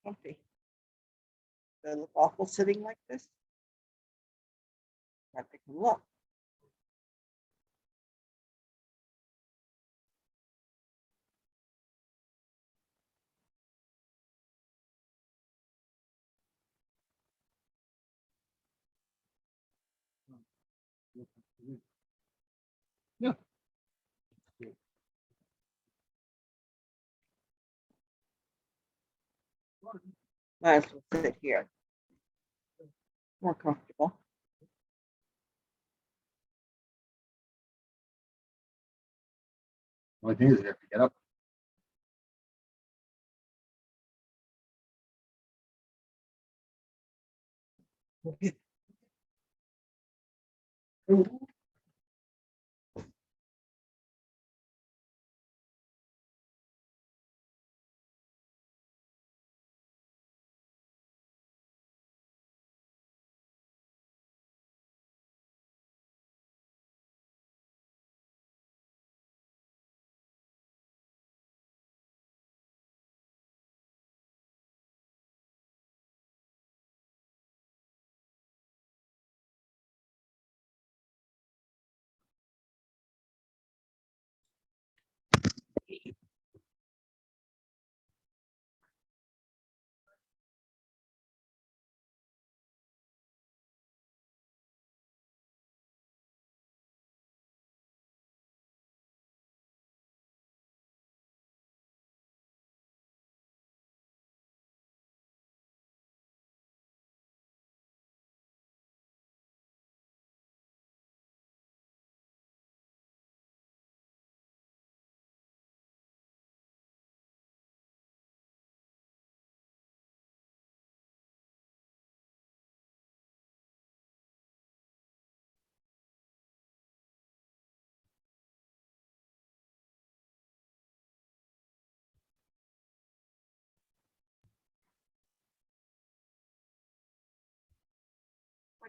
comfy. Do I look awful sitting like this? I think a look. Yeah. Might as well sit here. More comfortable. Only thing is you have to get up.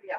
Yeah.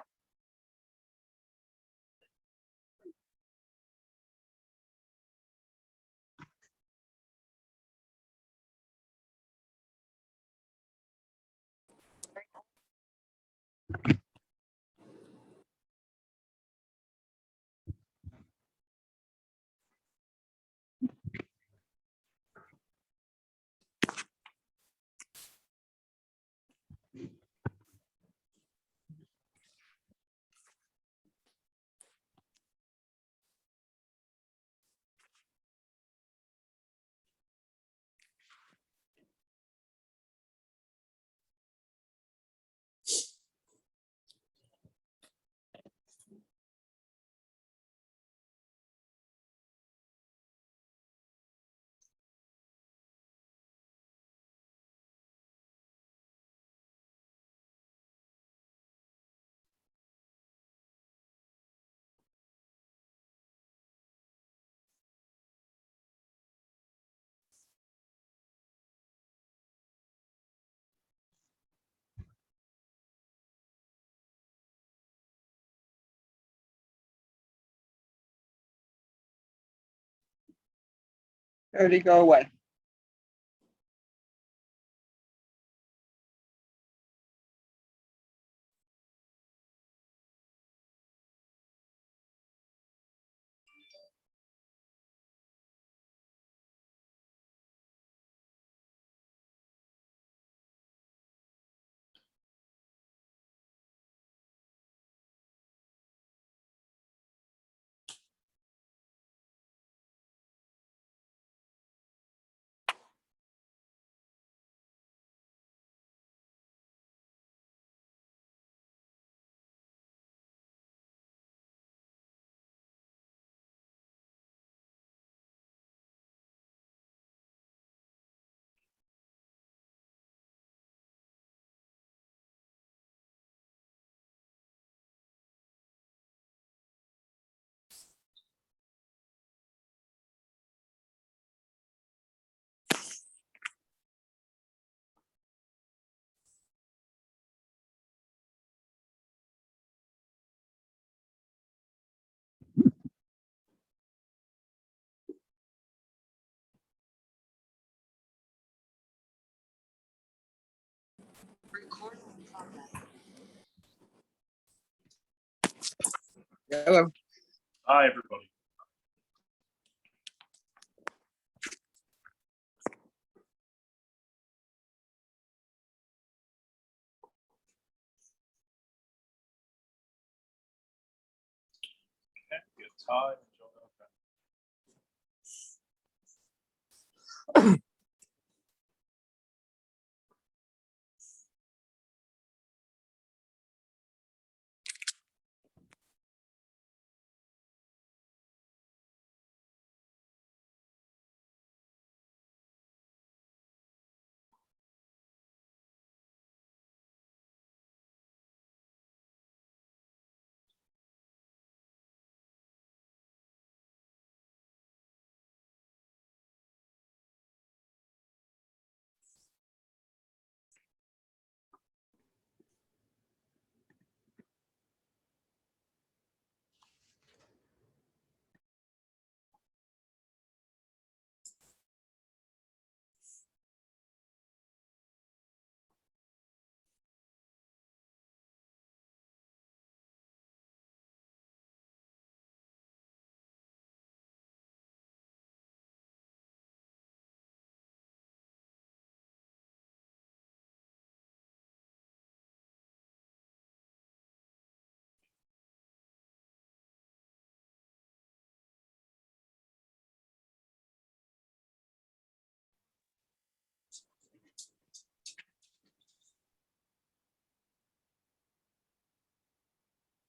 Or did he go away? Hello. Hi, everybody. Okay, good time.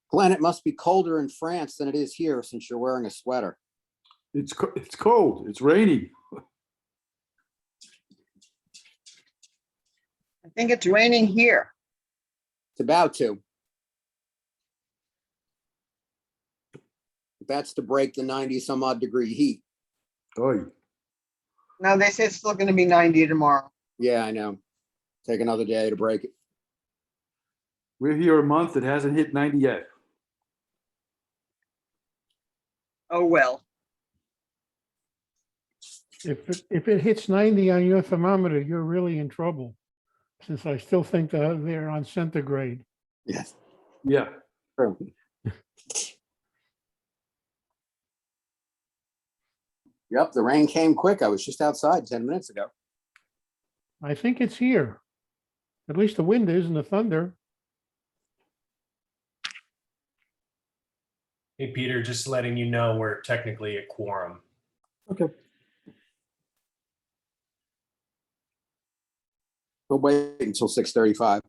Glenn, it must be colder in France than it is here since you're wearing a sweater. It's cold. It's raining. I think it's raining here. It's about to. That's to break the 90 some odd degree heat. Oh, No, they say it's still gonna be 90 tomorrow. Yeah, I know. Take another day to break it. we're here a month. It hasn't hit 90 yet. Oh, well. If it hits 90 on your thermometer, you're really in trouble, since I still think that they're on centigrade. Yes. Yeah. True. Yep, the rain came quick. I was just outside 10 minutes ago. I think it's here. At least the wind is and the thunder. Hey, Peter, just letting you know we're technically a quorum. Okay. We'll wait until 6:35.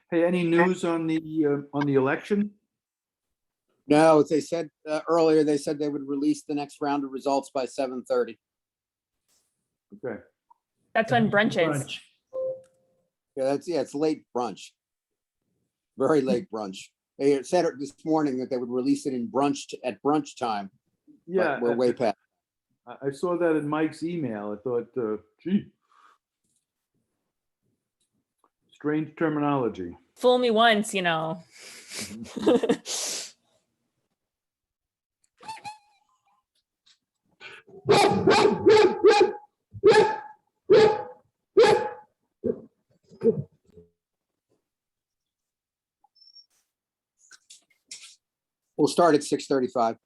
Hey, any news on the election? No, they said earlier, they said they would release the next round of results by 7:30. Okay. That's when brunches. Brunch. Yeah, it's late brunch. Very late brunch. They said it this morning that they would release it in brunch at brunch time. Yeah, But we're way past. I saw that in Mike's email. I thought, gee, strange terminology. Fool me once, you know. We'll start at 6:35.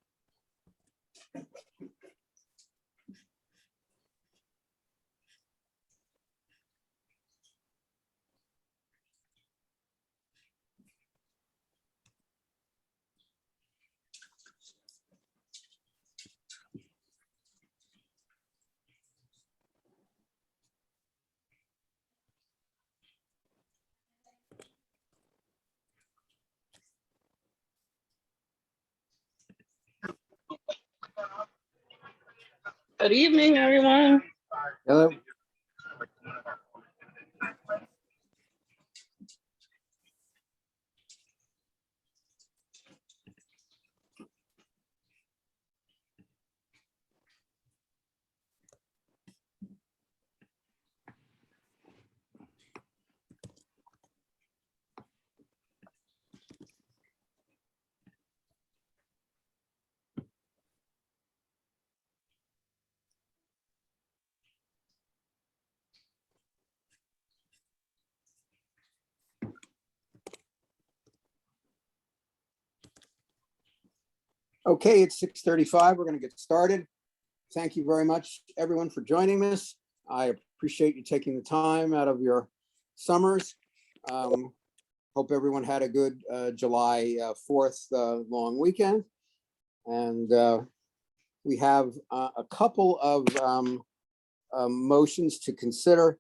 Good evening, everyone. Hello. Okay, it's 6:35. We're going to get started. Thank you very much, everyone, for joining us. I appreciate you taking the time out of your summers. Hope everyone had a good July 4th long weekend. And we have a couple of motions to consider.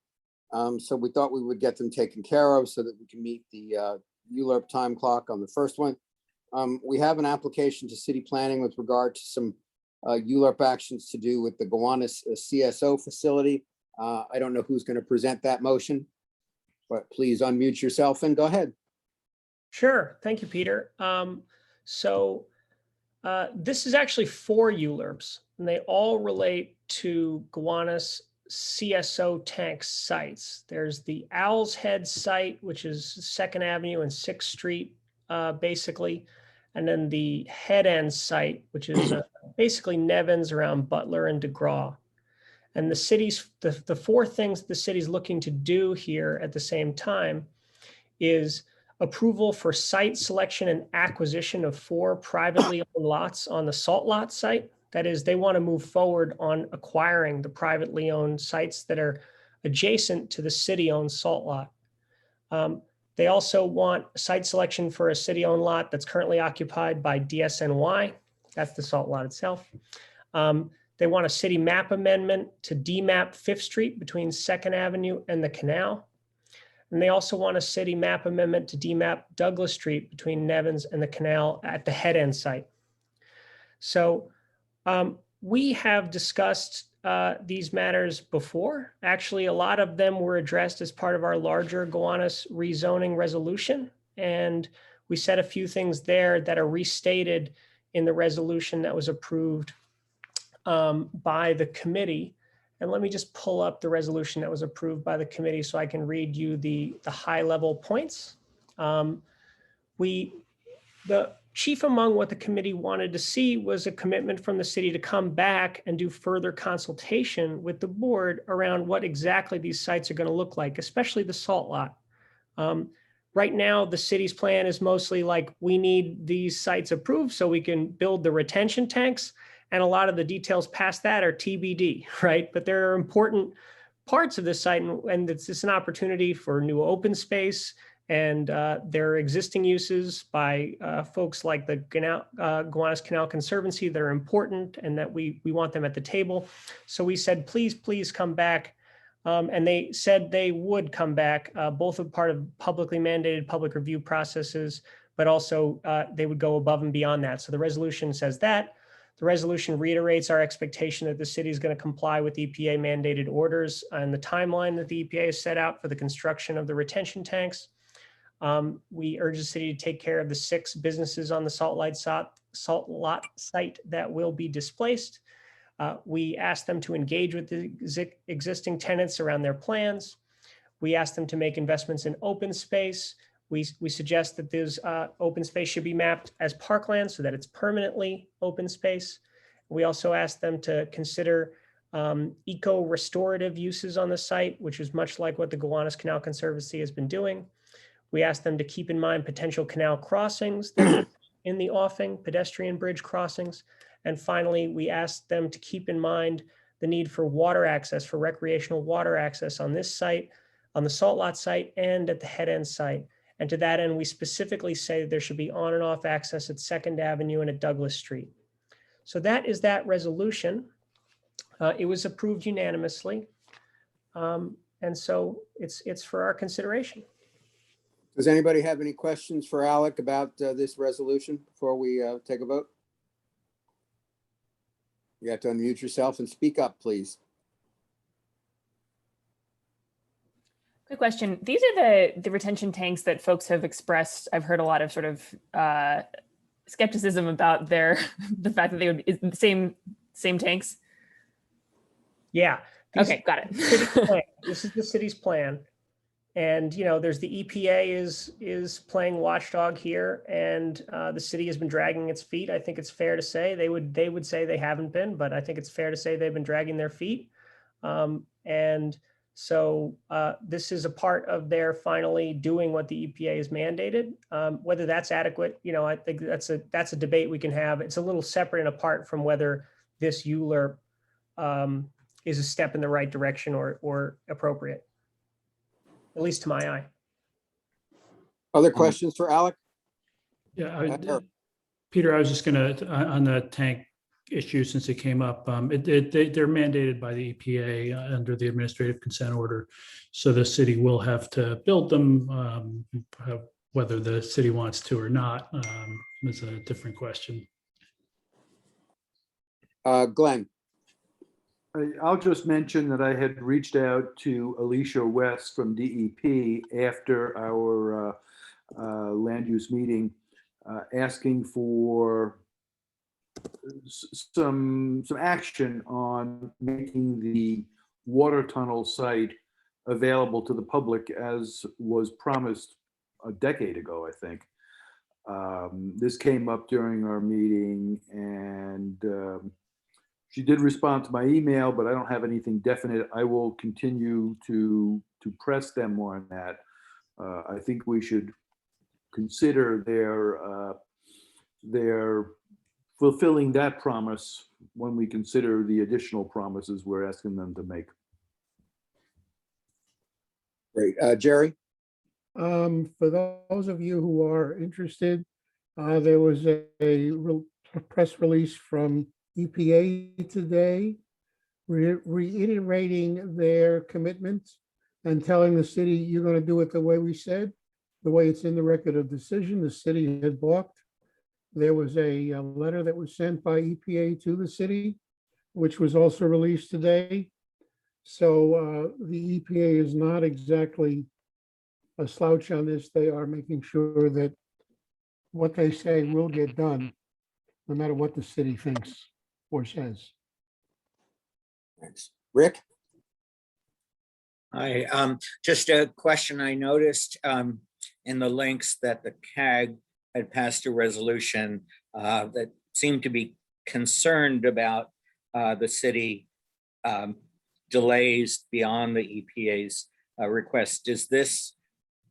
So we thought we would get them taken care of so that we can meet the ULURP time clock on the first one. We have an application to city planning with regard to some ULURP actions to do with the Gowanus CSO facility. I don't know who's going to present that motion, but please unmute yourself and go ahead. Sure. Thank you, Peter. This is actually 4 ULURPs, and they all relate to Gowanus CSO tank sites. There's the Owl's Head site, which is 2nd Avenue and 6th Street, basically. And then the Head End site, which is basically Nevins around Butler and DeGraw. And the city's, the 4 things the city's looking to do here at the same time is approval for site selection and acquisition of 4 privately owned lots on the Salt Lot site. That is, they want to move forward on acquiring the privately owned sites that are adjacent to the city-owned Salt Lot. They also want site selection for a city-owned lot that's currently occupied by DSNY. That's the Salt Lot itself. They want a city map amendment to demap 5th Street between 2nd Avenue and the canal. And they also want a city map amendment to demap Douglas Street between Nevins and the canal at the Head End site. So we have discussed these matters before. Actually, a lot of them were addressed as part of our larger Gowanus rezoning resolution. And we said a few things there that are restated in the resolution that was approved by the committee. And let me just pull up the resolution that was approved by the committee so I can read you the high level points. The chief among what the committee wanted to see was a commitment from the city to come back and do further consultation with the board around what exactly these sites are going to look like, especially the Salt Lot. Right now, the city's plan is mostly like, we need these sites approved so we can build the retention tanks. And a lot of the details past that are TBD, right? But there are important parts of this site, and it's an opportunity for new open space, and there are existing uses by folks like the Gowanus Canal Conservancy that are important and that we want them at the table. So we said, please come back. And they said they would come back, both as part of publicly mandated public review processes, but also they would go above and beyond that. So the resolution says that. The resolution reiterates our expectation that the city is going to comply with EPA mandated orders and the timeline that the EPA has set out for the construction of the retention tanks. We urge the city to take care of the 6 businesses on the Salt Lot site that will be displaced. We ask them to engage with the existing tenants around their plans. We ask them to make investments in open space. We suggest that this open space should be mapped as parkland so that it's permanently open space. We also ask them to consider eco-restorative uses on the site, which is much like what the Gowanus Canal Conservancy has been doing. We ask them to keep in mind potential canal crossings that are in the offing, pedestrian bridge crossings. And finally, we ask them to keep in mind the need for water access, for recreational water access on this site, on the Salt Lot site, and at the Head End site. And to that end, we specifically say that there should be on and off access at 2nd Avenue and at Douglas Street. So that is that resolution. It was approved unanimously. And so it's for our consideration. Does anybody have any questions for Alec about this resolution before we take a vote? You have to unmute yourself and speak up, please. Quick question. These are the retention tanks that folks have expressed. I've heard a lot of sort of skepticism about the fact that they would be the same tanks. Yeah. Okay, got it. This is the city's plan. And, you know, there's the EPA is playing watchdog here, and the city has been dragging its feet. I think it's fair to say they would say they haven't been, but I think it's fair to say they've been dragging their feet. And So this is a part of their finally doing what the EPA has mandated. Whether that's adequate, I think that's a debate we can have. It's a little separate and apart from whether this ULURP is a step in the right direction or appropriate, at least to my eye. Other questions for Alec? Yeah, Eric. Peter, I was just gonna, on the tank issue, since it came up, they're mandated by the EPA under the administrative consent order. So the city will have to build them, whether the city wants to or not, is a different question. Glenn, I'll just mention that I had reached out to Alicia West from DEP after our land use meeting, asking for some action on making the water tunnel site available to the public as was promised a decade ago, I think. This came up during our meeting, and she did respond to my email, but I don't have anything definite. I will continue to press them more on that. I think we should consider their fulfilling that promise when we consider the additional promises we're asking them to make. great. Jerry? For those of you who are interested, there was a press release from EPA today reiterating their commitment and telling the city, you're going to do it the way we said, the way it's in the record of decision. The city had balked. There was a letter that was sent by EPA to the city, which was also released today. So the EPA is not exactly a slouch on this. They are making sure that what they say will get done, no matter what the city thinks or says. Thanks. Rick? Hi, just a question. I noticed in the links that the CAG had passed a resolution that seemed to be concerned about the city delays beyond the EPA's request. Does this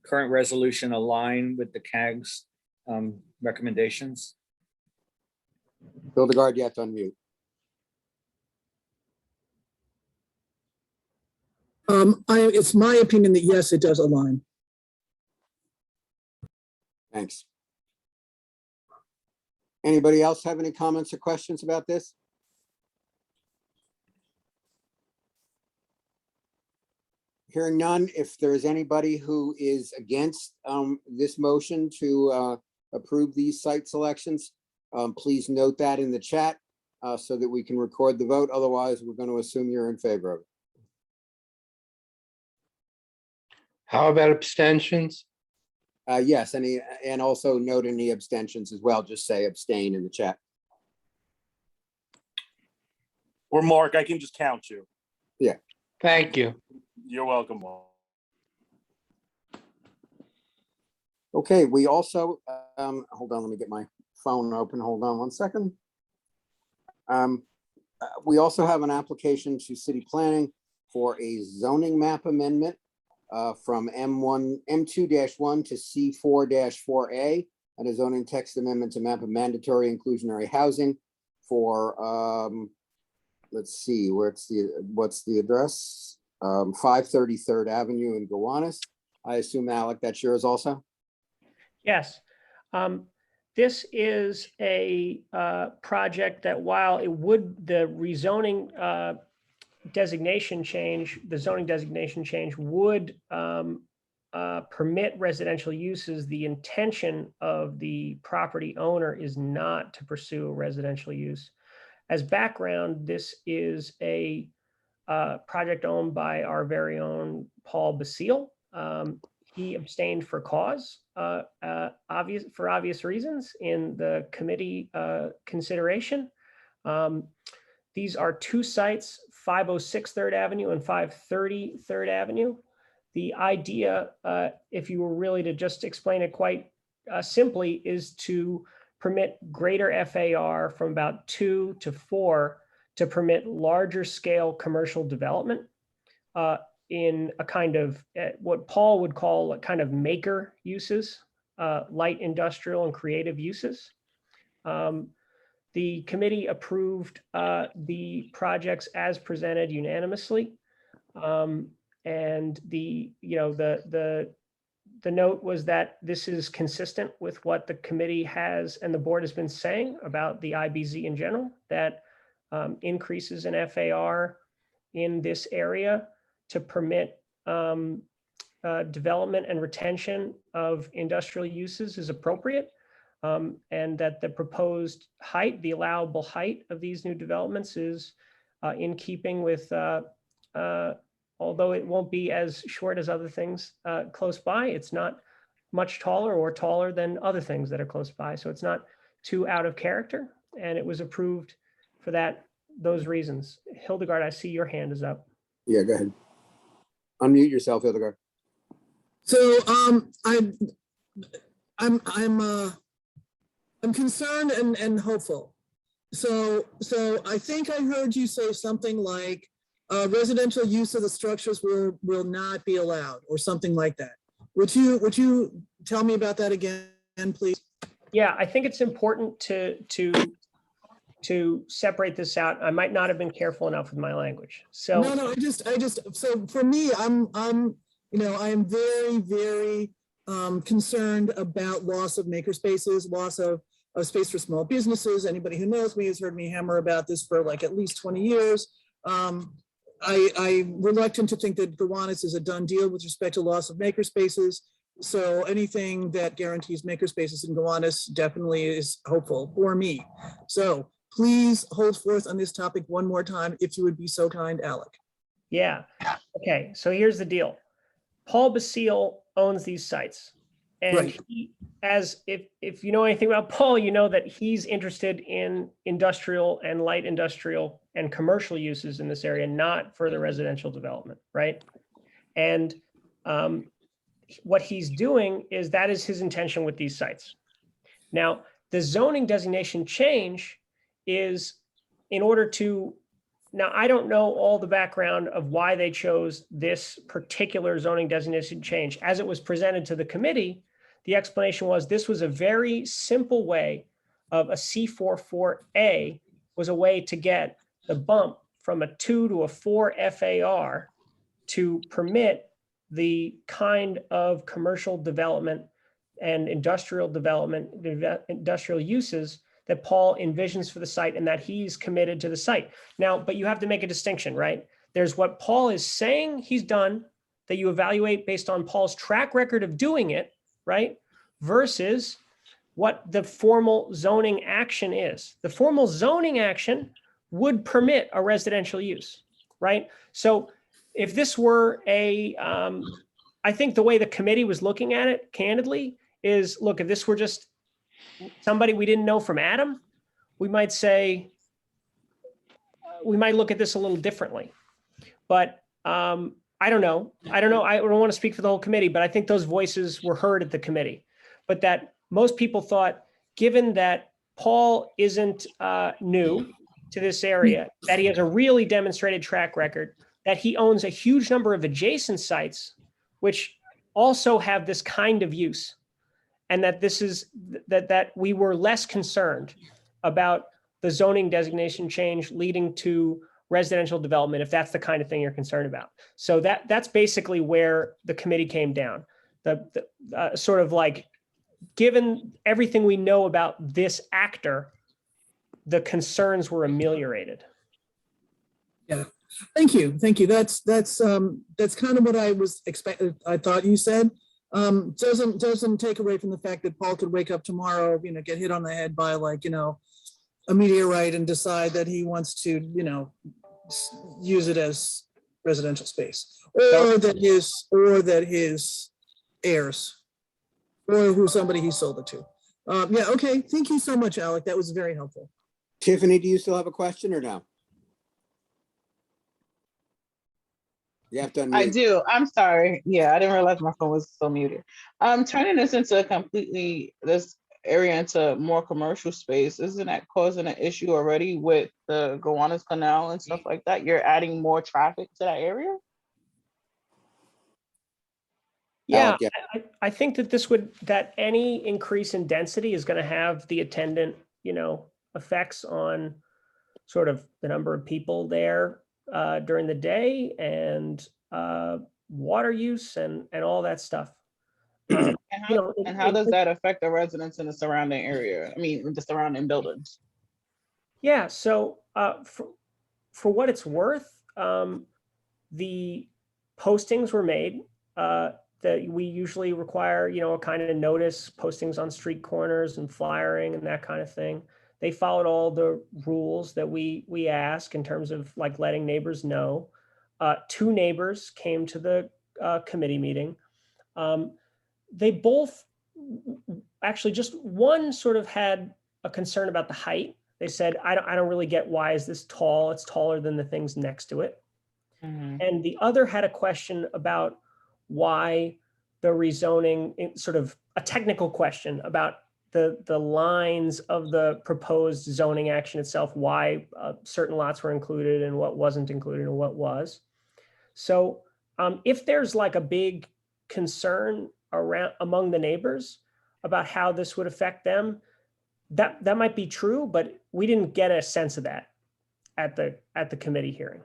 current resolution align with the CAG's recommendations? Hildegard, you have to unmute. It's my opinion that yes, it does align. Thanks. Anybody else have any comments or questions about this? Hearing none, if there is anybody who is against this motion to approve these site selections, please note that in the chat so that we can record the vote. Otherwise, we're going to assume you're in favor of it. How about abstentions? Yes, and also note any abstentions as well. Just say abstain in the chat. Or Mark, I can just count you. Yeah. Thank you. You're welcome. Okay, we also, hold on, let me get my phone open. Hold on one second. We also have an application to city planning for a zoning map amendment from M2-1 to C4-4A, and a zoning text amendment to map of mandatory inclusionary housing for, let's see, what's the address? 530 3rd Avenue in Gowanus. I assume, Alec, that's yours also? Yes. This is a project that while it would, the rezoning designation change, the zoning designation change would permit residential uses, the intention of the property owner is not to pursue a residential use. As background, this is a project owned by our very own Paul Basile. He abstained for cause, for obvious reasons in the committee consideration. These are two sites, 506 3rd Avenue and 530 3rd Avenue. The idea, if you were really to just explain it quite simply, is to permit greater FAR from about 2 to 4 to permit larger scale commercial development. in a kind of what Paul would call a kind of maker uses, light industrial and creative uses. The committee approved the projects as presented unanimously. And the note was that this is consistent with what the committee has and the board has been saying about the IBZ in general, that increases in FAR in this area to permit development and retention of industrial uses is appropriate. And that the proposed height, the allowable height of these new developments is in keeping with, although it won't be as short as other things close by, it's not much taller or taller than other things that are close by. So it's not too out of character, and it was approved for those reasons. Hildegard, I see your hand is up. Yeah, go ahead. Unmute yourself, Hildegard. So I'm concerned and hopeful. So I think I heard you say something like residential use of the structures will not be allowed, or something like that. Would you tell me about that again, please? Yeah, I think it's important to separate this out. I might not have been careful enough with my language. So no, I just so for me, I am very, very concerned about loss of maker spaces, loss of space for small businesses. Anybody who knows me has heard me hammer about this for like at least 20 years. I'm reluctant to think that Gowanus is a done deal with respect to loss of maker spaces. So anything that guarantees maker spaces in Gowanus definitely is hopeful for me. So please hold forth on this topic one more time, if you would be so kind, Alec. yeah, okay, so here's the deal. Paul Basile owns these sites. And Right. he, if you know anything about Paul, you know that he's interested in industrial and light industrial and commercial uses in this area, not further residential development, right? And what he's doing is that is his intention with these sites. Now, the zoning designation change is in order to, now I don't know all the background of why they chose this particular zoning designation change. As it was presented to the committee, the explanation was this was a very simple way of a C44A was a way to get the bump from a 2 to a 4 FAR to permit the kind of commercial development and industrial development, industrial uses that Paul envisions for the site and that he's committed to the site. Now, but you have to make a distinction, right? There's what Paul is saying he's done that you evaluate based on Paul's track record of doing it, right? Versus what the formal zoning action is. The formal zoning action would permit a residential use, right? So if this were I think the way the committee was looking at it, candidly, is look, if this were just somebody we didn't know from Adam, we might say, we might look at this a little differently. But I don't know. I don't want to speak for the whole committee, but I think those voices were heard at the committee. But that most people thought, given that Paul isn't new to this area, that he has a really demonstrated track record, that he owns a huge number of adjacent sites, which also have this kind of use. And that this is that we were less concerned about the zoning designation change leading to residential development, if that's the kind of thing you're concerned about. So that's basically where the committee came down. The sort of like, given everything we know about this actor, the concerns were ameliorated. Yeah, thank you. That's kind of what I was expecting. I thought you said. Doesn't take away from the fact that Paul could wake up tomorrow, get hit on the head by a meteorite and decide that he wants to, use it as residential space, or that his heirs, or somebody he sold it to. Yeah, okay. Thank you so much, Alec. That was very helpful. Tiffany, do you still have a question or no? You have to unmute. I do. I'm sorry. Yeah, I didn't realize my phone was still muted. Turning this area into more commercial space, isn't that causing an issue already with the Gowanus Canal and stuff like that? You're adding more traffic to that area? Yeah, Alec, yeah. I think that that any increase in density is going to have the attendant, effects on sort of the number of people there during the day and water use and all that stuff. And how does that affect the residents in the surrounding area? I mean, the surrounding buildings? Yeah, so for what it's worth, the postings were made that we usually require, a kind of notice, postings on street corners and flyering and that kind of thing. They followed all the rules that we ask in terms of like letting neighbors know. 2 neighbors came to the committee meeting. They both, actually just one sort of had a concern about the height. They said, I don't really get why is this tall? It's taller than the things next to it. And the other had a question about why the rezoning, sort of a technical question about the lines of the proposed zoning action itself, why certain lots were included and what wasn't included and what was. So if there's like a big concern among the neighbors about how this would affect them, that might be true, but we didn't get a sense of that at the committee hearing.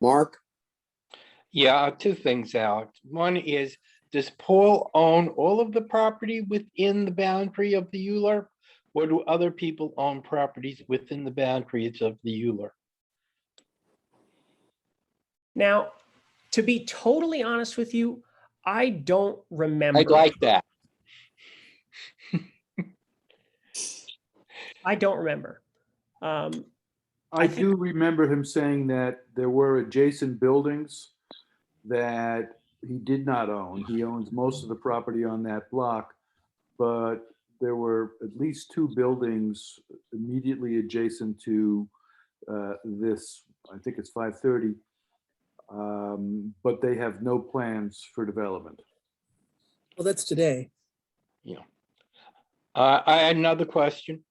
Mark? Yeah, 2 things, Alex. One is, does Paul own all of the property within the boundary of the ULURP? Or do other people own properties within the boundaries of the ULURP? Now, to be totally honest with you, I don't remember. I'd like that. I don't remember. I do remember him saying that there were adjacent buildings that he did not own. He owns most of the property on that block, but there were at least 2 buildings immediately adjacent to this, I think it's 530, but they have no plans for development. Well, that's today. Yeah. I had another question.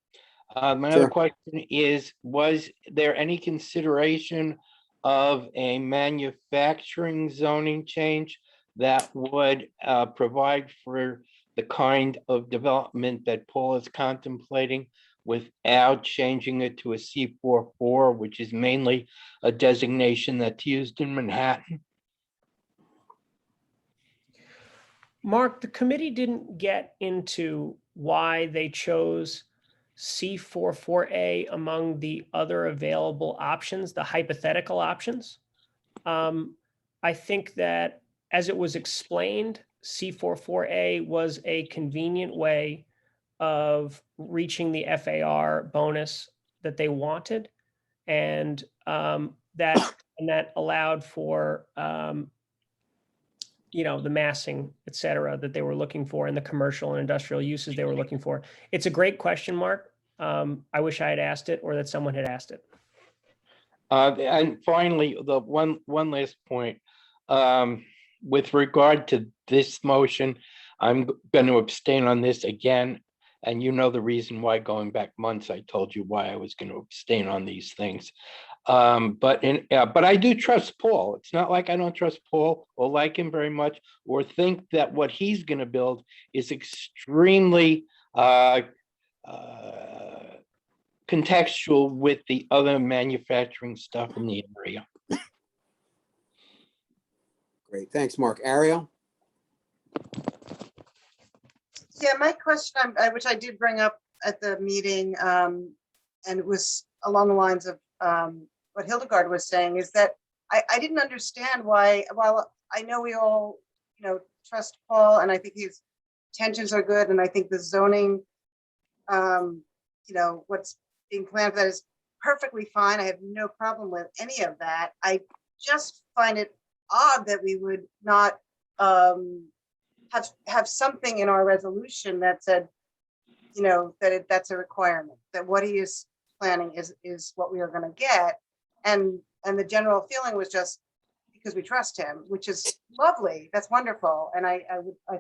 My other question is, was there any consideration of a manufacturing zoning change that would provide for the kind of development that Paul is contemplating without changing it to a C44, which is mainly a designation that's used in Manhattan? Mark, the committee didn't get into why they chose C44A among the other available options, the hypothetical options. I think that as it was explained, C44A was a convenient way of reaching the FAR bonus that they wanted, and that allowed for the massing, et cetera, that they were looking for, and the commercial and industrial uses they were looking for. It's a great question, Mark. I wish I had asked it, or that someone had asked it. And finally, the one last point. With regard to this motion, I'm going to abstain on this again. And you know the reason why. Going back months, I told you why I was going to abstain on these things. But I do trust Paul. It's not like I don't trust Paul or like him very much, or think that what he's going to build is extremely contextual with the other manufacturing stuff in the area. Great, thanks, Mark. Ariel? Yeah, my question, which I did bring up at the meeting, and it was along the lines of what Hildegard was saying, is that I didn't understand why, while I know we all, trust Paul, and I think his intentions are good, and I think the zoning, what's being planned for that is perfectly fine. I have no problem with any of that. I just find it odd that we would not have something in our resolution that said, that's a requirement, that what he is planning is what we are going to get. And the general feeling was just because we trust him, which is lovely. That's wonderful. And I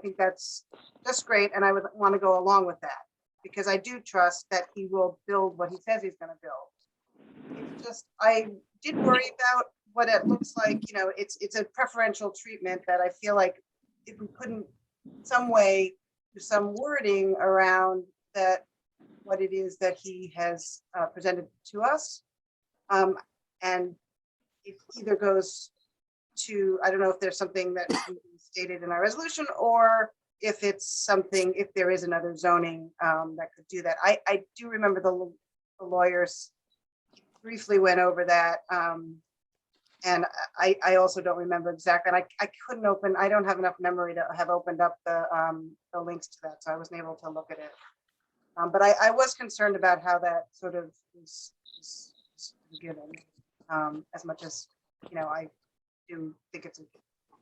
think that's just great. And I would want to go along with that, because I do trust that he will build what he says he's going to build. It's just, I did worry about what it looks like, it's a preferential treatment that I feel like if we couldn't some way, do some wording around that, what it is that he has presented to us. And it either goes to, I don't know if there's something that can be stated in our resolution, or if it's something, if there is another zoning that could do that. I do remember the lawyers briefly went over that. And I also don't remember exactly, and I couldn't open, I don't have enough memory to have opened up the links to that, so I wasn't able to look at it. But I was concerned about how that sort of is given, as much as, I do think it's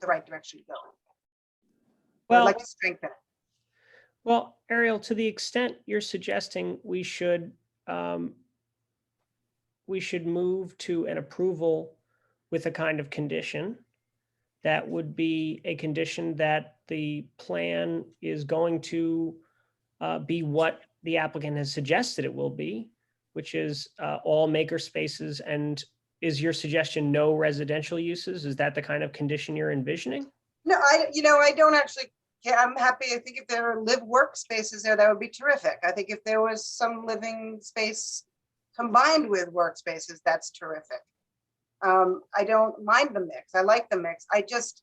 the right direction to go in. Well, I'd like to strengthen it. Well, Ariel, to the extent you're suggesting we should move to an approval with a kind of condition, that would be a condition that the plan is going to be what the applicant has suggested it will be, which is all maker spaces. And is your suggestion no residential uses? Is that the kind of condition you're envisioning? No, I don't actually. Yeah, I'm happy. I think if there are live workspaces there, that would be terrific. I think if there was some living space combined with workspaces, that's terrific. I don't mind the mix. I like the mix. I just,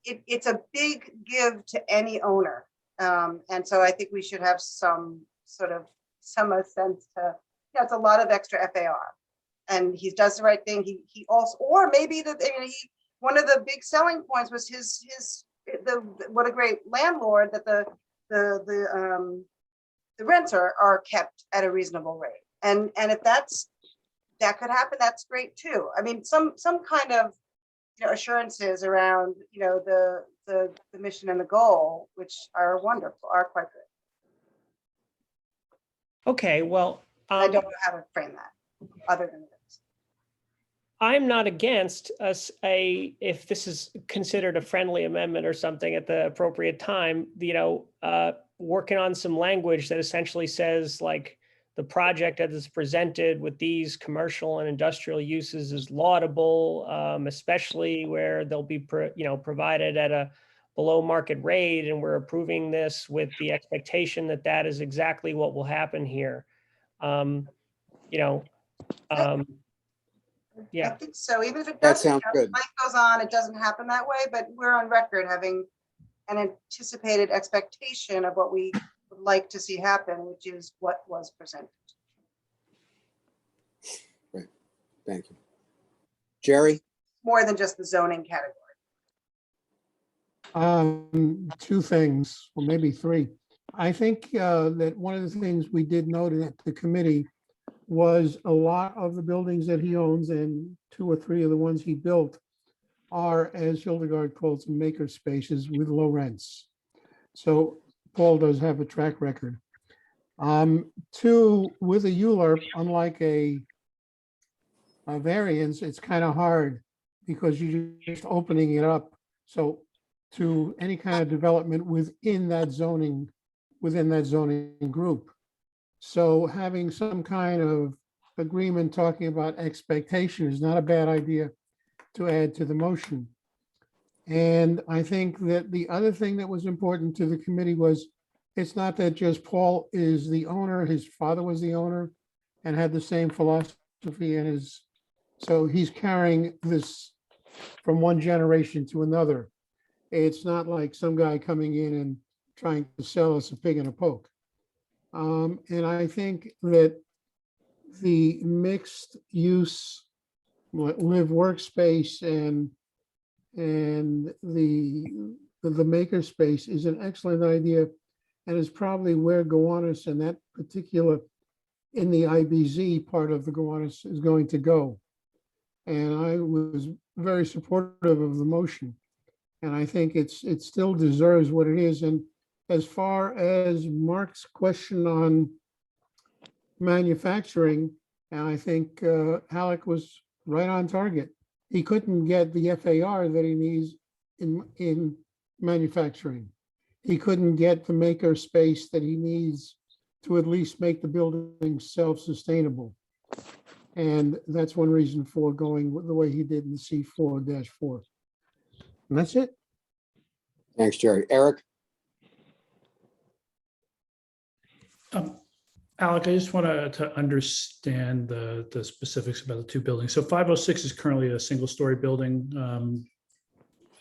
it's a big give to any owner. And so I think we should have some sort of, some sense to, it's a lot of extra FAR. And he does the right thing. He also, or maybe one of the big selling points was what a great landlord that the rents are kept at a reasonable rate. And if that could happen, that's great too. I mean, some kind of assurances around the mission and the goal, which are wonderful, are quite good. Okay, well, I don't know how to frame that other than this. I'm not against us if this is considered a friendly amendment or something at the appropriate time, working on some language that essentially says like the project as it's presented with these commercial and industrial uses is laudable, especially where they'll be provided at a below market rate, and we're approving this with the expectation that that is exactly what will happen here. Yeah, I think so. Even if it That doesn't, sounds good. life goes on, it doesn't happen that way, but we're on record having an anticipated expectation of what we would like to see happen, which is what was presented. Right. Thank you. Jerry? More than just the zoning category. Two things, or maybe three. I think that one of the things we did note at the committee was a lot of the buildings that he owns, and 2 or 3 of the ones he built are, as Hildegard calls them, maker spaces with low rents. So Paul does have a track record. 2, with a ULURP, unlike a variance, it's kind of hard because you're just opening it up. So to any kind of development within that zoning group. So having some kind of agreement talking about expectation is not a bad idea to add to the motion. And I think that the other thing that was important to the committee was, it's not that just Paul is the owner, his father was the owner and had the same philosophy, and so he's carrying this from one generation to another. It's not like some guy coming in and trying to sell us a pig in a poke. And I think that the mixed use live workspace and the maker space is an excellent idea, and is probably where Gowanus and that particular in the IBZ part of the Gowanus is going to go. And I was very supportive of the motion, and I think it still deserves what it is. And as far as Mark's question on manufacturing, and I think Halleck was right on target. He couldn't get the FAR that he needs in manufacturing. He couldn't get the maker space that he needs to at least make the building self-sustainable. And that's one reason for going the way he did in the C4-4. And that's it. Thanks, Jerry. Eric? Alec, I just want to understand the specifics about the two buildings. So 506 is currently a single-story building,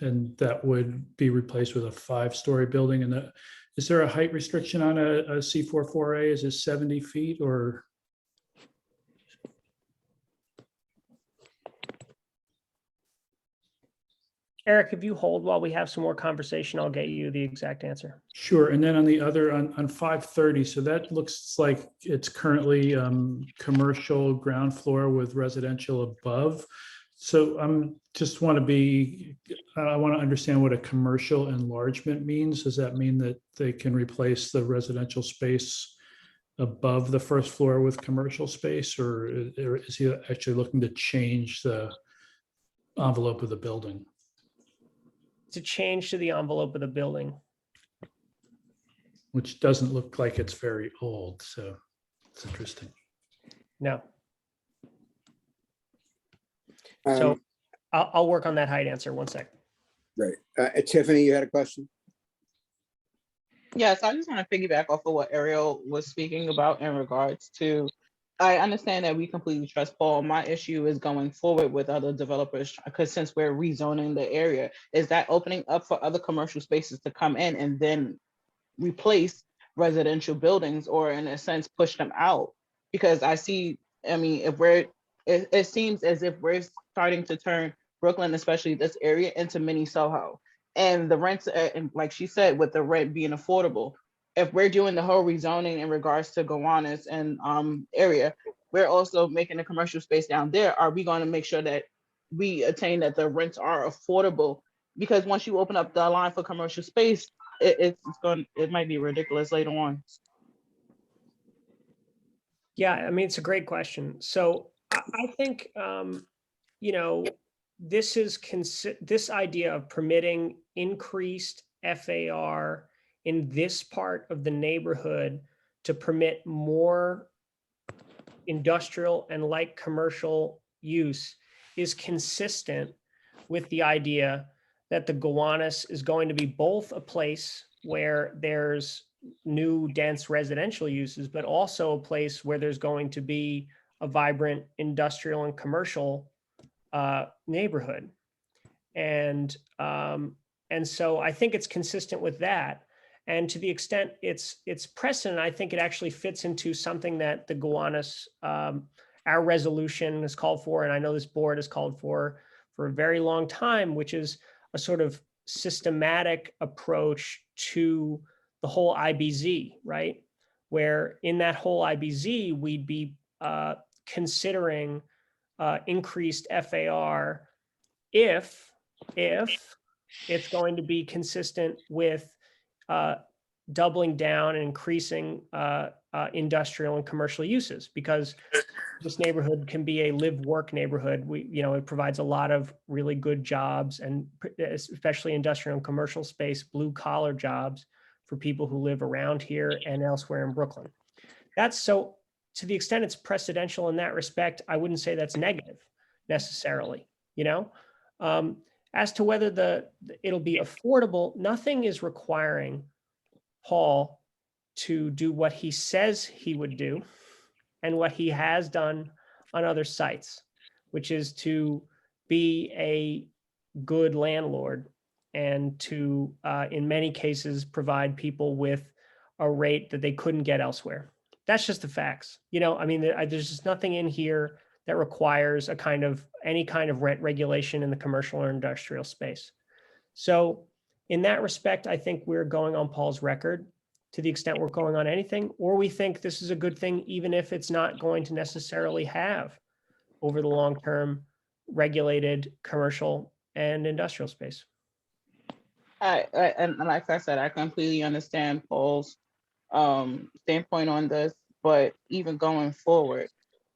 and that would be replaced with a 5-story building. And is there a height restriction on a C4-4A? Is it 70 feet or? Eric, if you hold while we have some more conversation, I'll get you the exact answer. Sure. And then on the other, on 530, so that looks like it's currently commercial ground floor with residential above. So just want to I want to understand what a commercial enlargement means. Does that mean that they can replace the residential space above the first floor with commercial space, or is he actually looking to change the envelope of the building? It's a change to the envelope of the building. Which doesn't look like it's very old, so it's interesting. No. So Um, I'll work on that height answer. One sec. Great. Tiffany, you had a question? Yes, I just want to piggyback off of what Ariel was speaking about in regards to, I understand that we completely trust Paul. My issue is going forward with other developers, because since we're rezoning the area, is that opening up for other commercial spaces to come in and then replace residential buildings, or in a sense, push them out? Because it seems as if we're starting to turn Brooklyn, especially this area, into mini Soho. And the rents, and like she said, with the rent being affordable, if we're doing the whole rezoning in regards to Gowanus and area, we're also making a commercial space down there. Are we going to make sure that we attain that the rents are affordable? Because once you open up the line for commercial space, it might be ridiculous later on. Yeah, I mean, it's a great question. So I think, this idea of permitting increased FAR in this part of the neighborhood to permit more industrial and light commercial use is consistent with the idea that the Gowanus is going to be both a place where there's new dense residential uses, but also a place where there's going to be a vibrant industrial and commercial neighborhood. And so I think it's consistent with that. And to the extent it's precedent, I think it actually fits into something that the Gowanus, our resolution has called for, and I know this board has called for a very long time, which is a sort of systematic approach to the whole IBZ, right? Where in that whole IBZ, we'd be considering increased FAR if it's going to be consistent with doubling down and increasing industrial and commercial uses, because this neighborhood can be a live-work neighborhood. It provides a lot of really good jobs, and especially industrial and commercial space, blue-collar jobs for people who live around here and elsewhere in Brooklyn. That's so, to the extent it's precedential in that respect, I wouldn't say that's negative necessarily, As to whether it'll be affordable, nothing is requiring Paul to do what he says he would do and what he has done on other sites, which is to be a good landlord and to, in many cases, provide people with a rate that they couldn't get elsewhere. That's just the facts. There's just nothing in here that requires any kind of rent regulation in the commercial or industrial space. So in that respect, I think we're going on Paul's record to the extent we're going on anything, or we think this is a good thing, even if it's not going to necessarily have over the long term regulated commercial and industrial space. And like I said, I completely understand Paul's standpoint on this, but even going forward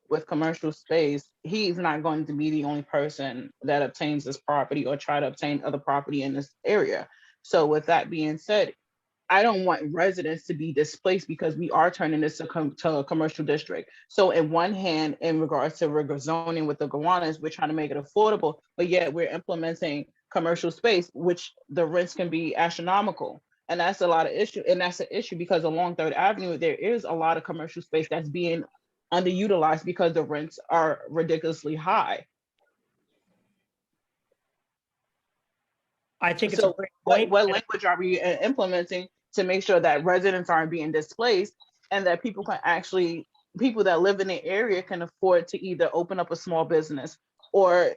with commercial space, he's not going to be the only person that obtains this property or try to obtain other property in this area. So with that being said, I don't want residents to be displaced because we are turning this to a commercial district. So in one hand, in regards to zoning with the Gowanus, we're trying to make it affordable, but yet we're implementing commercial space, which the rents can be astronomical. And that's a lot of issue. And that's an issue because along Third Avenue, there is a lot of commercial space that's being underutilized because the rents are ridiculously high. I think it's a So great what point. language are we implementing to make sure that residents aren't being displaced and that people can actually, people that live in the area can afford to either open up a small business or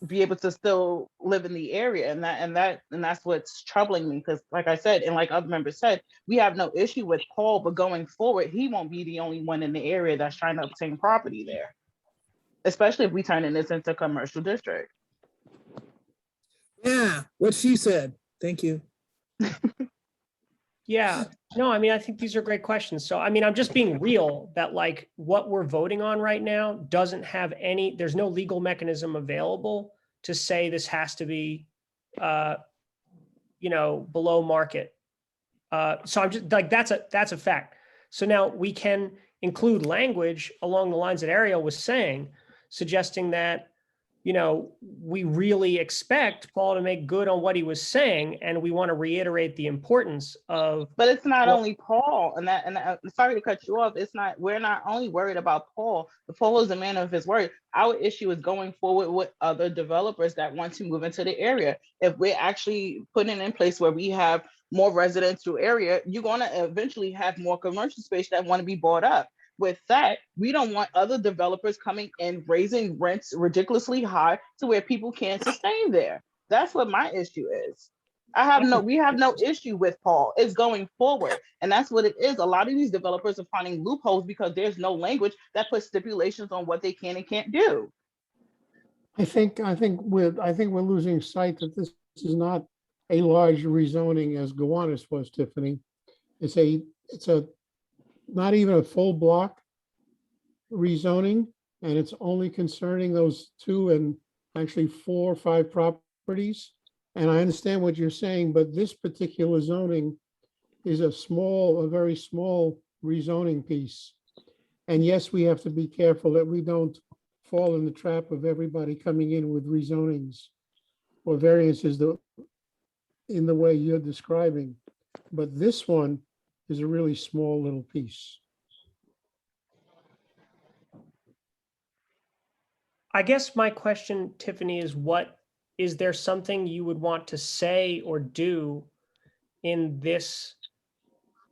be able to still live in the area. And that's what's troubling me, because like I said, and like other members said, we have no issue with Paul, but going forward, he won't be the only one in the area that's trying to obtain property there, especially if we turn this into a commercial district. Yeah, what she said. Thank you. Yeah, no, I mean, I think these are great questions. So, I mean, I'm just being real that like what we're voting on right now doesn't have any, there's no legal mechanism available to say this has to be, below market. So I'm just like, that's a fact. So now we can include language along the lines that Ariel was saying, suggesting that, we really expect Paul to make good on what he was saying, and we want to reiterate the importance of. But it's not only Paul, and sorry to cut you off. We're not only worried about Paul. Paul is a man of his word. Our issue is going forward with other developers that want to move into the area. If we're actually putting in place where we have more residential area, you're going to eventually have more commercial space that want to be bought up. With that, we don't want other developers coming in raising rents ridiculously high to where people can't sustain there. That's what my issue is. We have no issue with Paul. It's going forward. And that's what it is. A lot of these developers are finding loopholes because there's no language that puts stipulations on what they can and can't do. I think we're losing sight that this is not a large rezoning as Gowanus was, Tiffany. It's a not even a full block rezoning, and it's only concerning those 2 and actually 4 or 5 properties. And I understand what you're saying, but this particular zoning is a very small rezoning piece. And yes, we have to be careful that we don't fall in the trap of everybody coming in with rezonings or variances in the way you're describing. But this one is a really small little piece. I guess my question, Tiffany, is there something you would want to say or do in this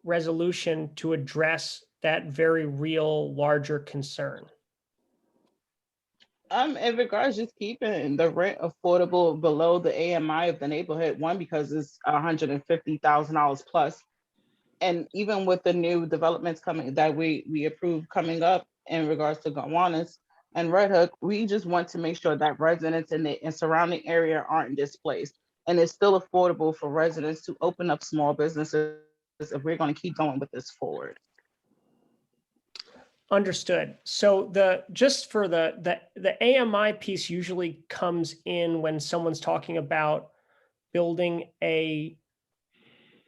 resolution to address that very real larger concern? In regards just keeping the rent affordable below the AMI of the neighborhood, one, because it's $150,000 plus. And even with the new developments coming that we approved coming up in regards to Gowanus and Red Hook, we just want to make sure that residents in the surrounding area aren't displaced. And it's still affordable for residents to open up small businesses if we're going to keep going with this forward. Understood. So the AMI piece usually comes in when someone's talking about building a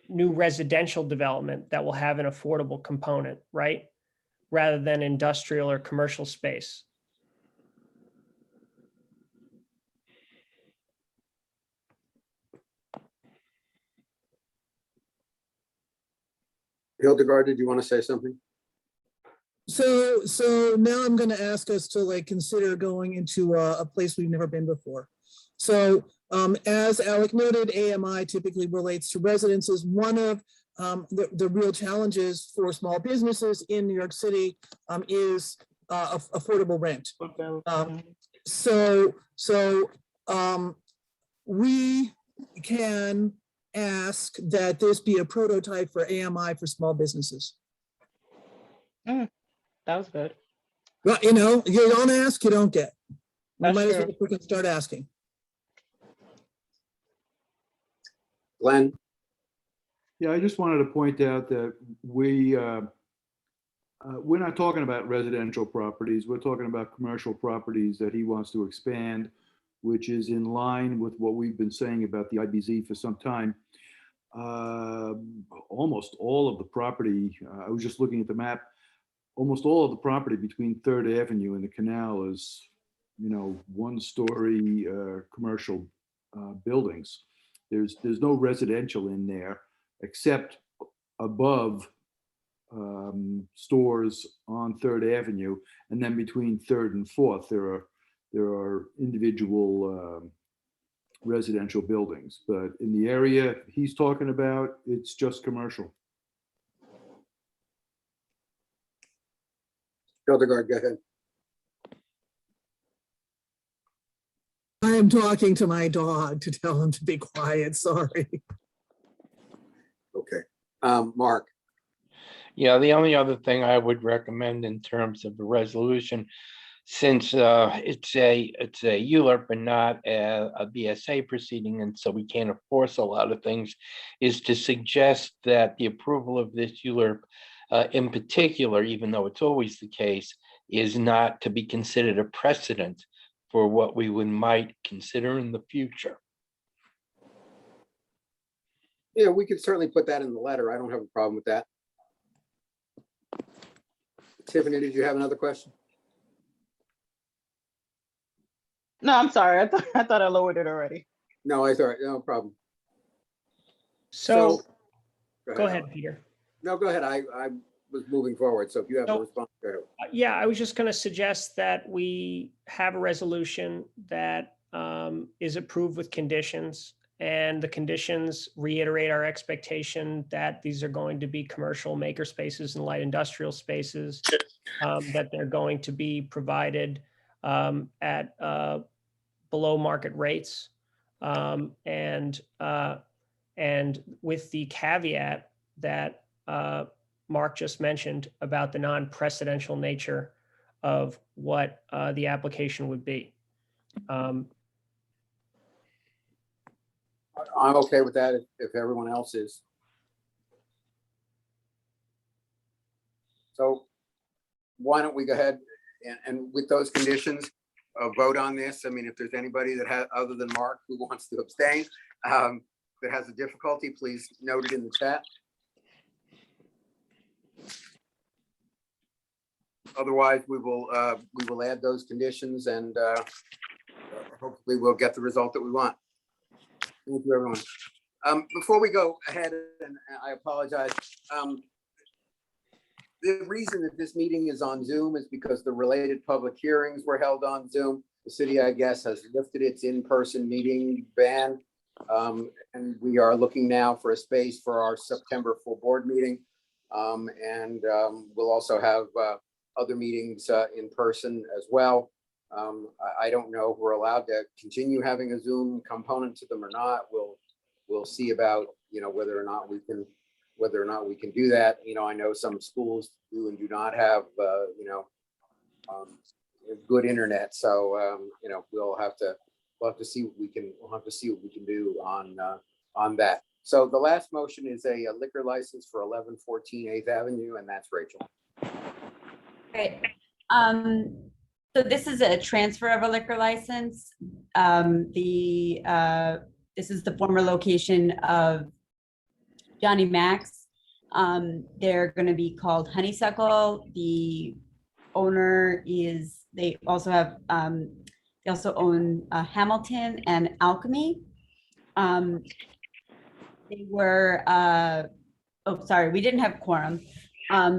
new residential development that will have an affordable component, right? Rather than industrial or commercial space. Hildegard, did you want to say something? So now I'm going to ask us to consider going into a place we've never been before. So as Alec noted, AMI typically relates to residences. One of the real challenges for small businesses in New York City is affordable rent. So we can ask that this be a prototype for AMI for small businesses. That was good. Well, you don't ask, you don't get. We That's might as true. well we can start asking. Glenn? Yeah, I just wanted to point out that we're not talking about residential properties. We're talking about commercial properties that he wants to expand, which is in line with what we've been saying about the IBZ for some time. almost all of the property, I was just looking at the map, almost all of the property between Third Avenue and the canal is, you know, one-story commercial buildings. There's no residential in there except above stores on Third Avenue, and then between Third and Fourth, there are individual residential buildings. But in the area he's talking about, it's just commercial. Hildegard, go ahead. I am talking to my dog to tell him to be quiet, sorry. Okay. Mark. Yeah, the only other thing I would recommend in terms of the resolution, since it's a ULURP and not a BSA proceeding, and so we can't enforce a lot of things, is to suggest that the approval of this ULURP in particular, even though it's always the case, is not to be considered a precedent for what we might consider in the future. Yeah, we could certainly put that in the letter. I don't have a problem with that. Tiffany, did you have another question? No, I'm sorry. I thought I lowered it already. No, I thought, no problem. So go Alan. ahead, Peter. No, go ahead. I was moving forward. So if you have a No. response, go ahead. Yeah, I was just going to suggest that we have a resolution that is approved with conditions, and the conditions reiterate our expectation that these are going to be commercial maker spaces and light industrial spaces, that they're going to be provided at below market rates, and with the caveat that Mark just mentioned about the non-precedential nature of what the application would be. I'm okay with that if everyone else is. So why don't we go ahead and with those conditions, vote on this. I mean, if there's anybody that has, other than Mark, who wants to abstain, that has a difficulty, please note it in the chat. Otherwise, we will add those conditions, and hopefully we'll get the result that we want. Thank you, everyone. Before we go ahead, and I apologize, the reason that this meeting is on Zoom is because the related public hearings were held on Zoom. The city, I guess, has lifted its in-person meeting ban, and we are looking now for a space for our September full board meeting, and we'll also have other meetings in person as well. I don't know if we're allowed to continue having a Zoom component to them or not. We'll see about, you know, whether or not we can do that. You know, I know some schools do and do not have good internet. So you know, we'll have to see what we can do on that. So the last motion is a liquor license for 1114 8th Avenue, and that's Rachel. Right. So this is a transfer of a liquor license. This is the former location of Johnny Mac's. They're going to be called Honeysuckle. The owner is, they also own Hamilton and Alchemy. They were, oh, sorry, we didn't have quorum.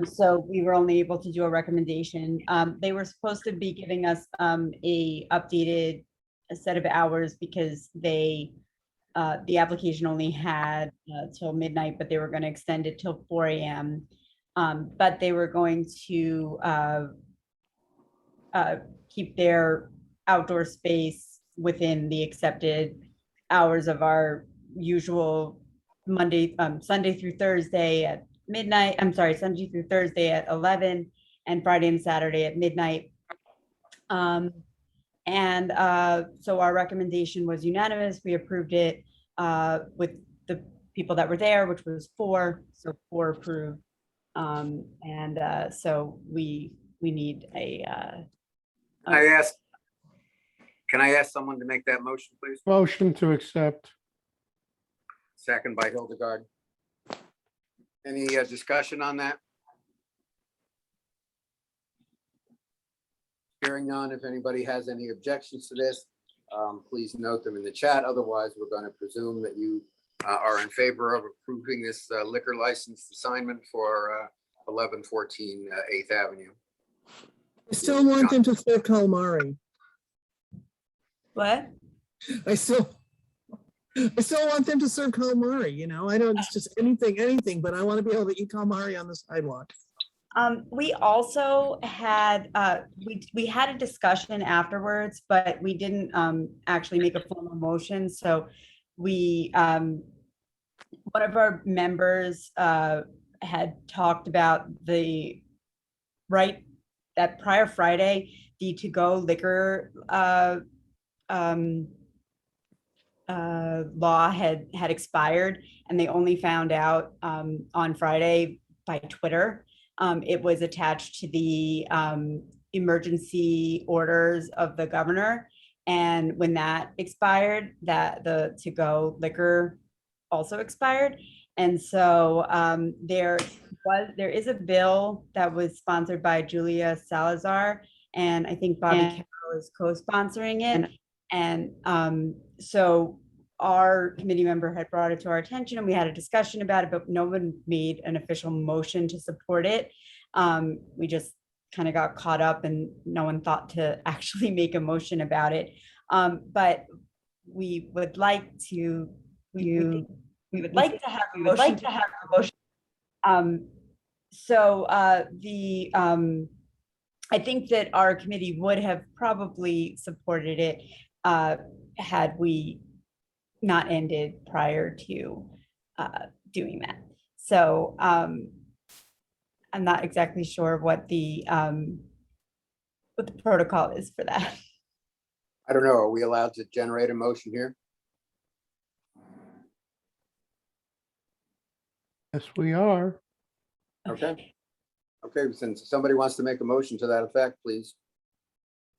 So we were only able to do a recommendation. They were supposed to be giving us a updated set of hours because they, the application only had till midnight, but they were going to extend it till 4 a.m. But they were going to keep their outdoor space within the accepted hours of our usual Sunday through Thursday at midnight. I'm sorry, Sunday through Thursday at 11 and Friday and Saturday at midnight. So our recommendation was unanimous. We approved it with the people that were there, which was 4, so 4 approved. So we need a. Can I ask someone to make that motion, please? Motion to accept. Second by Hildegard. Any discussion on that? Hearing none, if anybody has any objections to this, please note them in the chat. Otherwise, we're going to presume that you are in favor of approving this liquor license assignment for 1114 8th Avenue. I still want them to serve calamari. What? I still want them to serve calamari, you know, I don't, it's just anything, but I want to be able to eat calamari on the sidewalk. We also had, we had a discussion afterwards, but we didn't actually make a formal motion. So we, one of our members had talked about that prior Friday, the to-go liquor law had expired, and they only found out on Friday by Twitter. It was attached to the emergency orders of the governor. And when that expired, that the to-go liquor also expired. And so there is a bill that was sponsored by Julia Salazar, and I think Bobby Carroll is co-sponsoring it. And so our committee member had brought it to our attention, and we had a discussion about it, but no one made an official motion to support it. We just kind of got caught up and no one thought to actually make a motion about it. But we would like to, have a motion. So I think that our committee would have probably supported it had we not ended prior to doing that. So I'm not exactly sure what the protocol is for that. I don't know. Are we allowed to generate a motion here? Yes, we are. Okay. Okay, since somebody wants to make a motion to that effect, please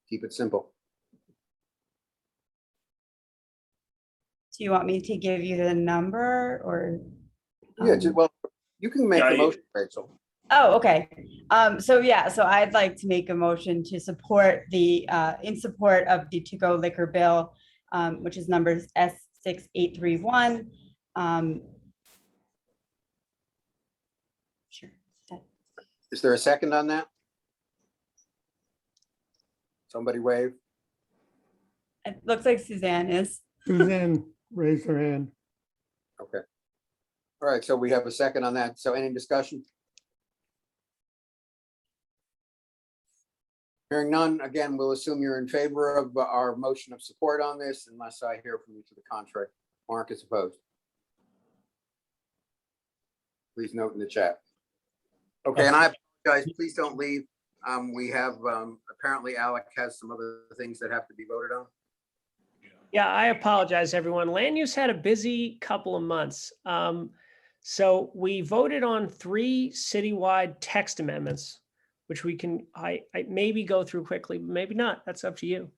keep it simple. Do you want me to give you the number or? Yeah, well, you can make Yeah, the motion, Rachel. Oh, okay. So I'd like to make a motion to support in support of the to-go liquor bill, which is numbers S6831. Sure. Is there a second on that? Somebody wave. It looks like Suzanne is. Suzanne raised her hand. Okay. All right, so we have a second on that. So any discussion? Hearing none, again, we'll assume you're in favor of our motion of support on this unless I hear from you to the contrary. Mark is opposed. Please note in the chat. Okay, and I apologize, please don't leave. We have, apparently Alec has some other things that have to be voted on. Yeah, I apologize, everyone. Land use had a busy couple of months. So we voted on 3 citywide text amendments, which we can, I maybe go through quickly, but maybe not. That's up to you.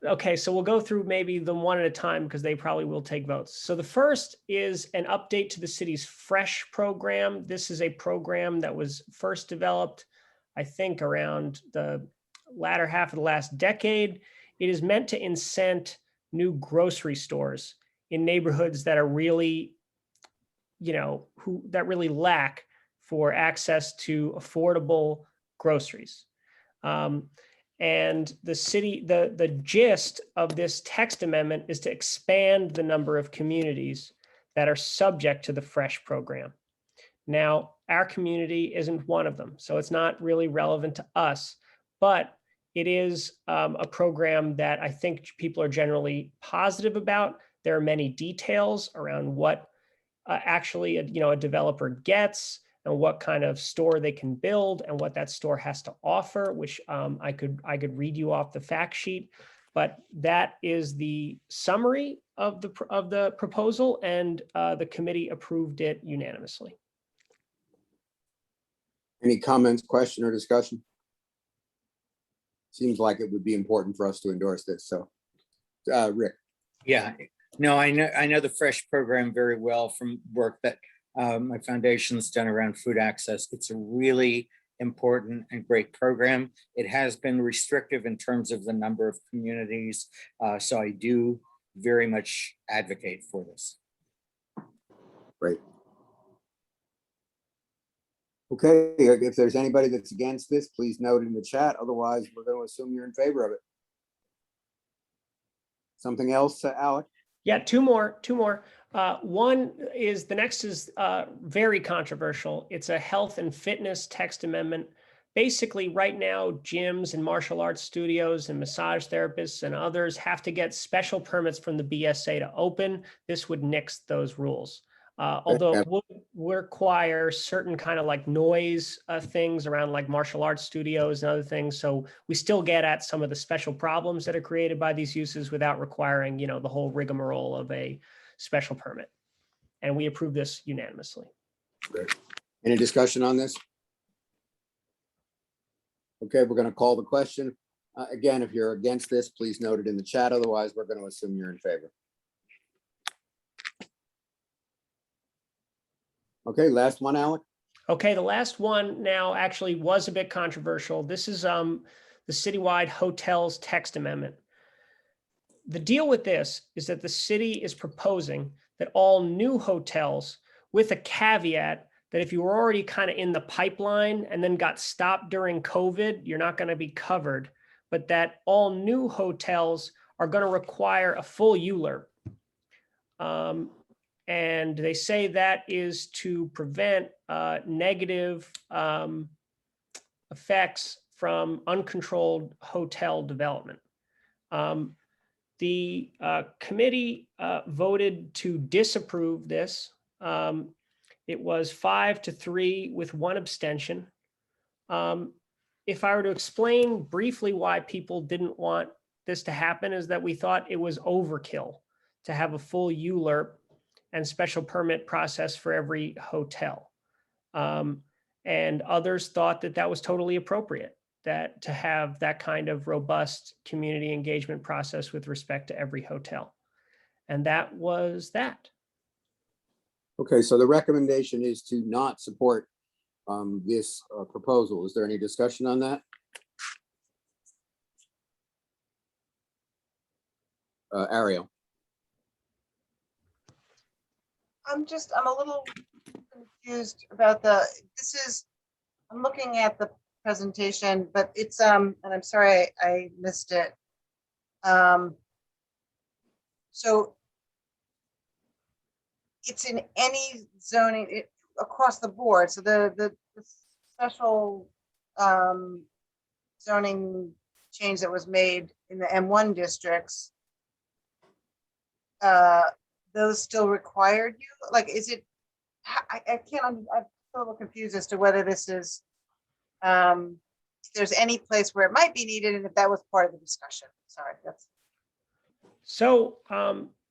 Okay, so we'll go through maybe them one at a time because they probably will take votes. So the first is an update to the city's Fresh program. This is a program that was first developed, I think, around the latter half of the last decade. It is meant to incent new grocery stores in neighborhoods that are really, that really lack for access to affordable groceries. And the city, the gist of this text amendment is to expand the number of communities that are subject to the Fresh program. Now, our community isn't one of them, so it's not really relevant to us, but it is a program that I think people are generally positive about. There are many details around what actually a developer gets and what kind of store they can build and what that store has to offer, which I could read you off the fact sheet. But that is the summary of the proposal, and the committee approved it unanimously. Any comments, question, or discussion? Seems like it would be important for us to endorse this. So, Rick. Yeah, No, I know the Fresh program very well from work that my foundation's done around food access. It's a really important and great program. It has been restrictive in terms of the number of communities. So I do very much advocate for this. Great. Okay, if there's anybody that's against this, please note it in the chat. Otherwise, we're going to assume you're in favor of it. Something else, Alec? Yeah, two more. One is, the next is very controversial. It's a health and fitness text amendment. Basically, right now, gyms and martial arts studios and massage therapists and others have to get special permits from the BSA to open. This would nix those rules. Although it would require certain kind of like noise things around like martial arts studios and other things. So we still get at some of the special problems that are created by these uses without requiring, you know, the whole rigmarole of a special permit. And we approve this unanimously. Great. Any discussion on this? Okay, we're going to call the question. Again, if you're against this, please note it in the chat. Otherwise, we're going to assume you're in favor. Okay, last one, Alec. Okay, the last one now actually was a bit controversial. This is the citywide hotels text amendment. The deal with this is that the city is proposing that all new hotels, with a caveat that if you were already kind of in the pipeline and then got stopped during COVID, you're not going to be covered, but that all new hotels are going to require a full ULURP. And they say that is to prevent negative effects from uncontrolled hotel development. The committee voted to disapprove this. It was 5-3 with one abstention. If I were to explain briefly why people didn't want this to happen, is that we thought it was overkill to have a full ULURP and special permit process for every hotel. And others thought that that was totally appropriate, that to have that kind of robust community engagement process with respect to every hotel. And that was that. Okay, so the recommendation is to not support this proposal. Is there any discussion on that? Ariel? I'm a little confused about I'm looking at the presentation, but it's, and I'm sorry, I missed it. So it's in any zoning across the board. So the special zoning change that was made in the M1 districts, those still required you? Like, is it, I can't, I'm a little confused as to whether this is, if there's any place where it might be needed and if that was part of the discussion. Sorry, that's. So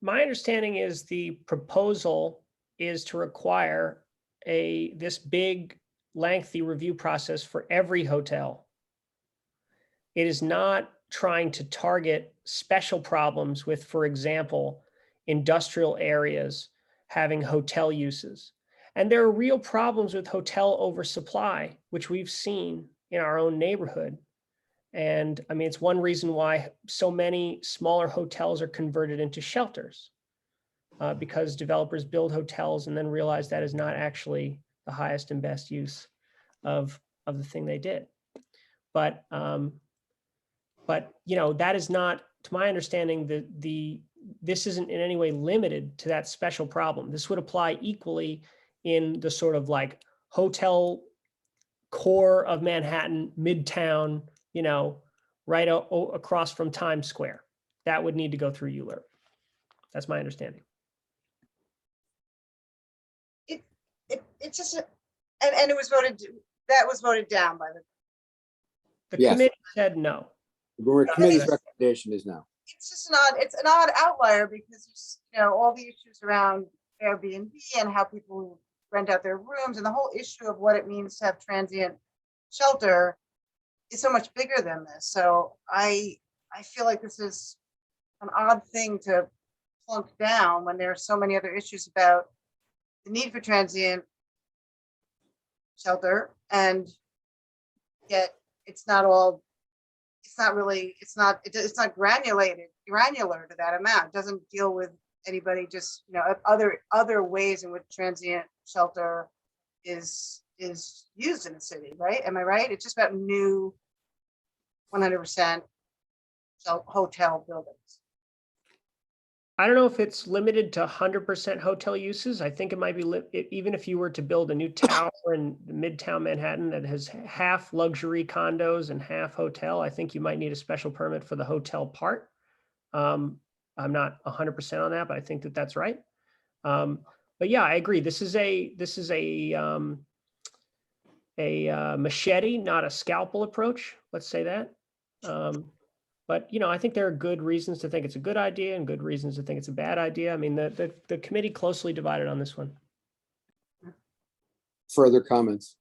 my understanding is the proposal is to require this big lengthy review process for every hotel. It is not trying to target special problems with, for example, industrial areas having hotel uses. And there are real problems with hotel oversupply, which we've seen in our own neighborhood. And I mean, it's one reason why so many smaller hotels are converted into shelters, because developers build hotels and then realize that is not actually the highest and best use of the thing they did. But you know, that is not, to my understanding, this isn't in any way limited to that special problem. This would apply equally in the sort of like hotel core of Manhattan, Midtown, you know, right across from Times Square. That would need to go through ULURP. That's my understanding. It's just, and it was voted, that was voted down by the Yes. committee said no. The committee's recommendation is no. It's just it's an odd outlier because there's, you know, all the issues around Airbnb and how people rent out their rooms and the whole issue of what it means to have transient shelter is so much bigger than this. So I feel like this is an odd thing to plunk down when there are so many other issues about the need for transient shelter, and yet it's not all, it's not really, it's not granular to that amount. It doesn't deal with anybody, just, you know, other ways in which transient shelter is used in the city, right? Am I right? It's just about new 100% hotel buildings. I don't know if it's limited to 100% hotel uses. I think it might be, even if you were to build a new tower in Midtown Manhattan that has half luxury condos and half hotel, I think you might need a special permit for the hotel part. I'm not 100% on that, but I think that that's right. But yeah, I agree. This is a machete, not a scalpel approach. Let's say that. But, you know, I think there are good reasons to think it's a good idea and good reasons to think it's a bad idea. I mean, the committee closely divided on this one. Further comments?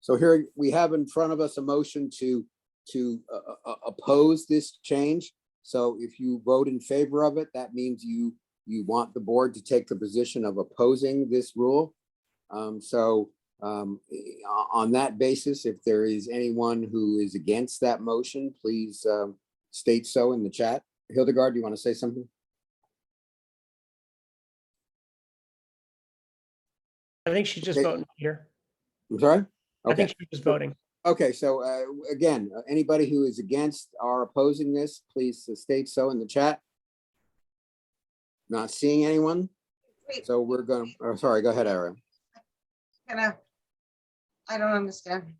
So here we have in front of us a motion to oppose this change. So if you vote in favor of it, that means you want the board to take the position of opposing this rule. On that basis, if there is anyone who is against that motion, please state so in the chat. Hildegard, do you want to say something? I think she's just Okay. voting here. I'm sorry? I think Okay. she's just voting. Okay, so again, anybody who is against or opposing this, please state so in the chat. Not seeing anyone. Wait, So we're going, oh, sorry, go ahead, Aaron. I don't understand.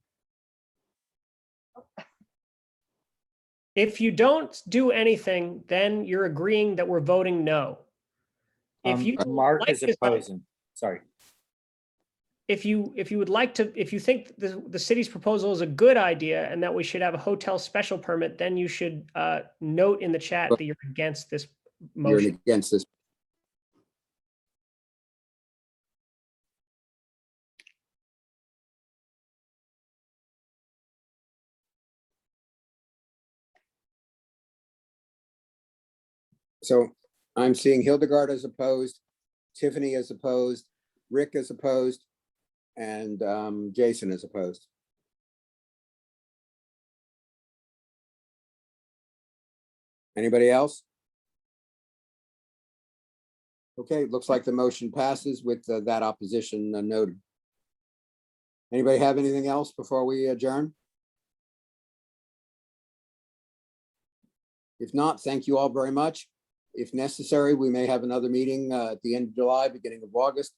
If you don't do anything, then you're agreeing that we're voting no. If you Mark like is this- opposing. Sorry. If you would like to, if you think the city's proposal is a good idea and that we should have a hotel special permit, then you should note in the chat that you're against this You're motion. against this. So I'm seeing Hildegard as opposed, Tiffany as opposed, Rick is opposed, and Jason is opposed. Anybody else? Okay, looks like the motion passes with that opposition noted. Anybody have anything else before we adjourn? If not, thank you all very much. If necessary, we may have another meeting at the end of July, beginning of August.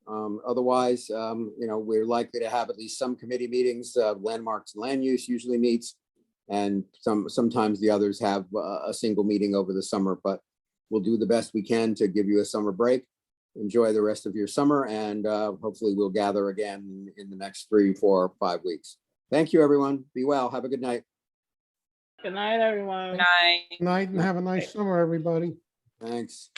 Otherwise, you know, we're likely to have at least some committee meetings. Landmarks and Land Use usually meets, and sometimes the others have a single meeting over the summer, but we'll do the best we can to give you a summer break. Enjoy the rest of your summer, and hopefully we'll gather again in the next 3, 4, 5 weeks. Thank you, everyone. Be well. Have a good night. Good night, everyone. Night. Night and have a nice summer, everybody. Thanks.